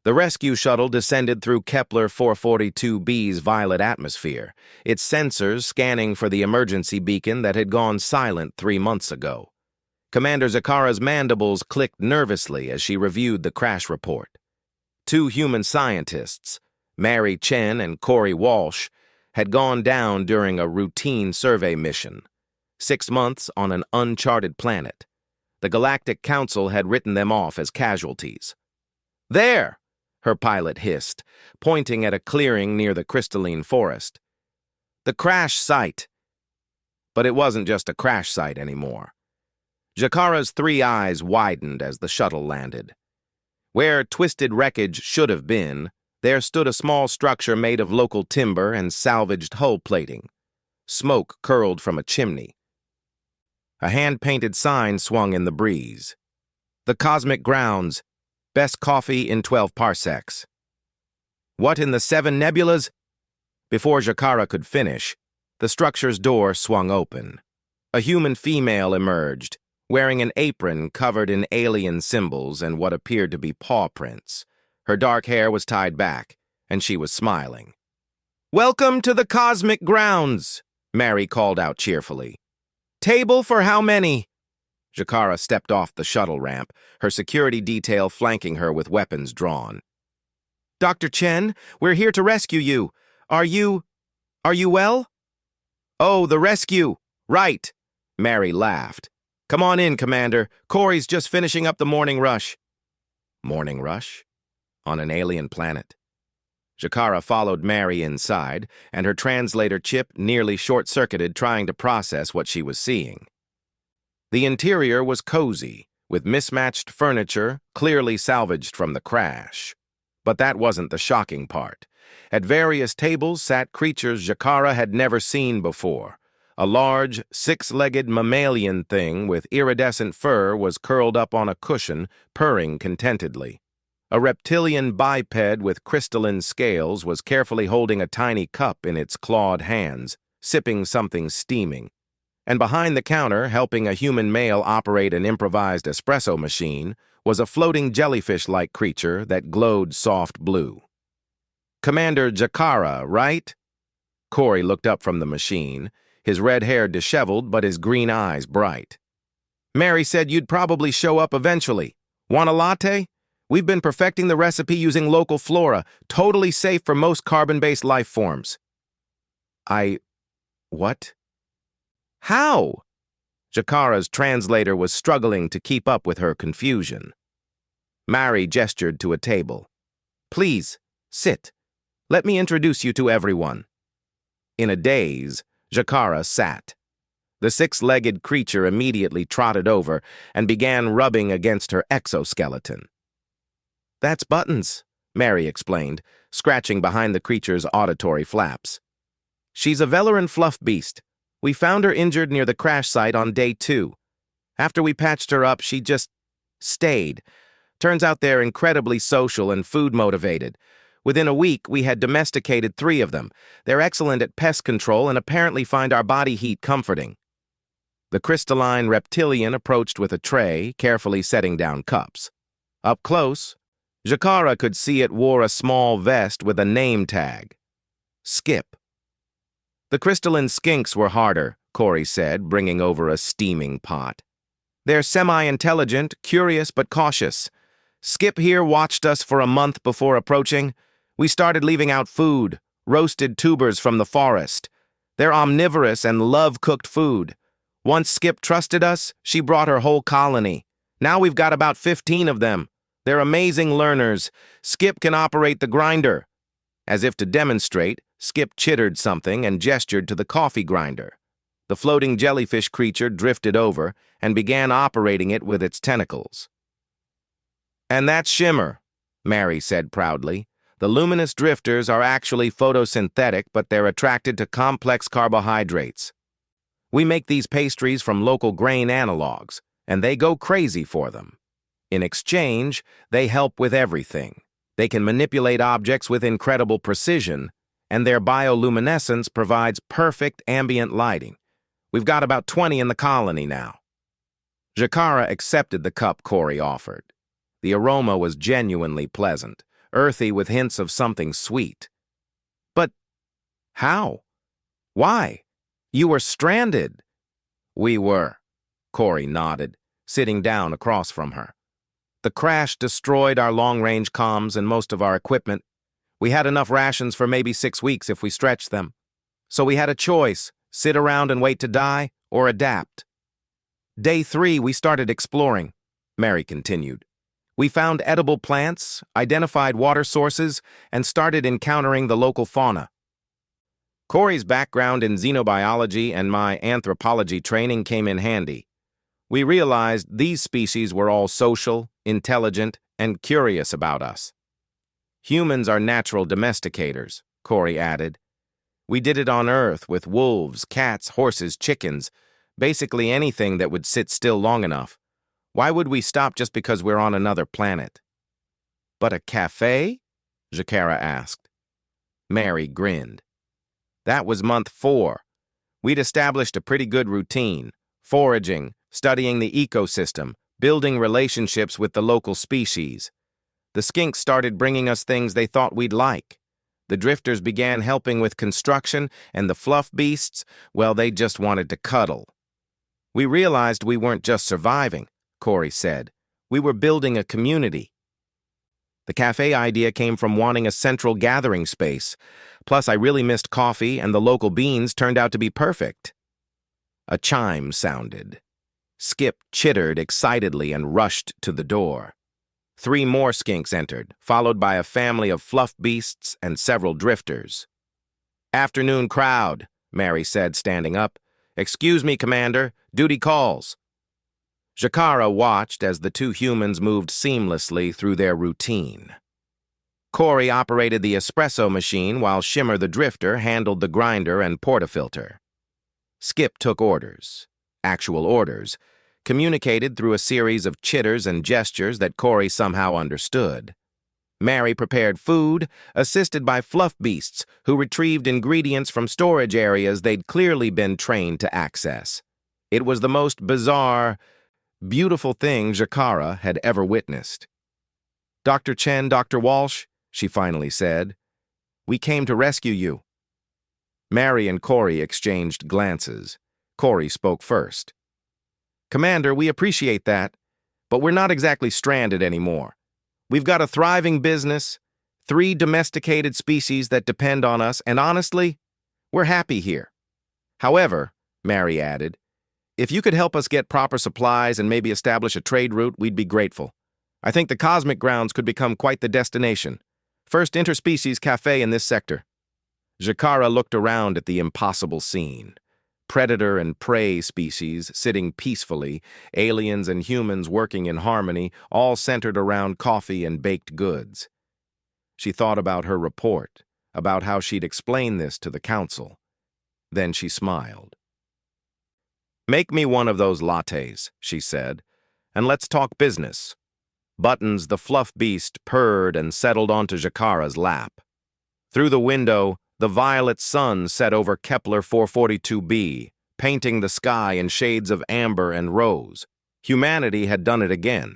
The rescue shuttle descended through Kepler 442b's violet atmosphere, its sensors scanning for the emergency beacon that had gone silent 3 months ago. Commander Zakara's mandibles clicked nervously as she reviewed the crash report. 2 human scientists, Mary Chen and Corey Walsh, had gone down during a routine survey mission. 6 months on an uncharted planet. The Galactic Council had written them off as casualties. "There!" her pilot hissed, pointing at a clearing near the crystalline forest. "The crash site." But it wasn't just a crash site anymore. Zakara's 3 eyes widened as the shuttle landed. Where twisted wreckage should have been, there stood a small structure made of local timber and salvaged hull plating. Smoke curled from a chimney. A hand-painted sign swung in the breeze. "The Cosmic Grounds. Best coffee in 12 parsecs." "What in the 7 nebulas?" Before Zakara could finish, the structure's door swung open. A human female emerged, wearing an apron covered in alien symbols and what appeared to be paw prints. Her dark hair was tied back, and she was smiling. "Welcome to the Cosmic Grounds," Mary called out cheerfully. "Table for how many?" Zakara stepped off the shuttle ramp, her security detail flanking her with weapons drawn. "Dr. Chen, we're here to rescue you. Are you well?" "Oh, the rescue. Right." Mary laughed. "Come on in, Commander. Corey's just finishing up the morning rush." Morning rush? On an alien planet? Zakara followed Mary inside, and her translator chip nearly short-circuited trying to process what she was seeing. The interior was cozy, with mismatched furniture clearly salvaged from the crash. But that wasn't the shocking part. At various tables sat creatures Zakara had never seen before. A large, 6-legged mammalian thing with iridescent fur was curled up on a cushion, purring contentedly. A reptilian biped with crystalline scales was carefully holding a tiny cup in its clawed hands, sipping something steaming. And behind the counter, helping a human male operate an improvised espresso machine, was a floating jellyfish-like creature that glowed soft blue. "Commander Zakara, right?" Corey looked up from the machine, his red hair disheveled but his green eyes bright. "Mary said you'd probably show up eventually. Want a latte? We've been perfecting the recipe using local flora, totally safe for most carbon-based life forms." What? How? Zakara's translator was struggling to keep up with her confusion. Mary gestured to a table. "Please, sit. Let me introduce you to everyone." In a daze, Zakara sat. The 6-legged creature immediately trotted over and began rubbing against her exoskeleton. "That's Buttons," Mary explained, scratching behind the creature's auditory flaps. "She's a Velaran fluff beast. We found her injured near the crash site on day 2. After we patched her up, she just stayed. Turns out they're incredibly social and food-motivated. Within a week, we had domesticated 3 of them. They're excellent at pest control and apparently find our body heat comforting." The crystalline reptilian approached with a tray, carefully setting down cups. Up close, Zakara could see it wore a small vest with a name tag. Skip. "The crystalline skinks were harder," Corey said, bringing over a steaming pot. "They're semi-intelligent, curious but cautious. Skip here watched us for a month before approaching. We started leaving out food, roasted tubers from the forest. They're omnivorous and love cooked food. Once Skip trusted us, she brought her whole colony. Now we've got about 15 of them. They're amazing learners. Skip can operate the grinder." As if to demonstrate, Skip chittered something and gestured to the coffee grinder. The floating jellyfish creature drifted over and began operating it with its tentacles. "And that's Shimmer," Mary said proudly. "The luminous drifters are actually photosynthetic, but they're attracted to complex carbohydrates. We make these pastries from local grain analogs, and they go crazy for them. In exchange, they help with everything. They can manipulate objects with incredible precision, and their bioluminescence provides perfect ambient lighting. We've got about 20 in the colony now." Zakara accepted the cup Corey offered. The aroma was genuinely pleasant, earthy with hints of something sweet. But how? Why? You were stranded. We were, Corey nodded, sitting down across from her. The crash destroyed our long-range comms and most of our equipment. We had enough rations for maybe 6 weeks if we stretched them. So we had a choice, sit around and wait to die, or adapt. Day 3, we started exploring, Mary continued. We found edible plants, identified water sources, and started encountering the local fauna. Corey's background in xenobiology and my anthropology training came in handy. We realized these species were all social, intelligent, and curious about us. Humans are natural domesticators, Corey added. We did it on Earth with wolves, cats, horses, chickens, basically anything that would sit still long enough. Why would we stop just because we're on another planet? But a café? Jakara asked. Mary grinned. That was month 4. We'd established a pretty good routine, foraging, studying the ecosystem, building relationships with the local species. The skinks started bringing us things they thought we'd like. The drifters began helping with construction, and the fluff beasts, well, they just wanted to cuddle. We realized we weren't just surviving, Corey said. We were building a community. The cafe idea came from wanting a central gathering space. Plus, I really missed coffee, and the local beans turned out to be perfect. A chime sounded. Skip chittered excitedly and rushed to the door. 3 more skinks entered, followed by a family of fluff beasts and several drifters. Afternoon crowd, Mary said, standing up. Excuse me, Commander. Duty calls. Jakara watched as the 2 humans moved seamlessly through their routine. Corey operated the espresso machine while Shimmer the Drifter handled the grinder and portafilter. Skip took orders, actual orders, communicated through a series of chitters and gestures that Corey somehow understood. Mary prepared food, assisted by fluff beasts who retrieved ingredients from storage areas they'd clearly been trained to access. It was the most bizarre, beautiful thing Jakara had ever witnessed. Dr. Chen, Dr. Walsh, she finally said, we came to rescue you. Mary and Corey exchanged glances. Corey spoke first. Commander, we appreciate that, but we're not exactly stranded anymore. We've got a thriving business, 3 domesticated species that depend on us, and honestly, we're happy here. However, Mary added, if you could help us get proper supplies and maybe establish a trade route, we'd be grateful. I think the cosmic grounds could become quite the destination. First interspecies cafe in this sector. Jakara looked around at the impossible scene. Predator and prey species sitting peacefully, aliens and humans working in harmony, all centered around coffee and baked goods. She thought about her report, about how she'd explain this to the council. Then she smiled. Make me one of those lattes, she said, and let's talk business. Buttons, the fluff beast, purred and settled onto Jakara's lap. Through the window, the violet sun set over Kepler 442b, painting the sky in shades of amber and rose. Humanity had done it again,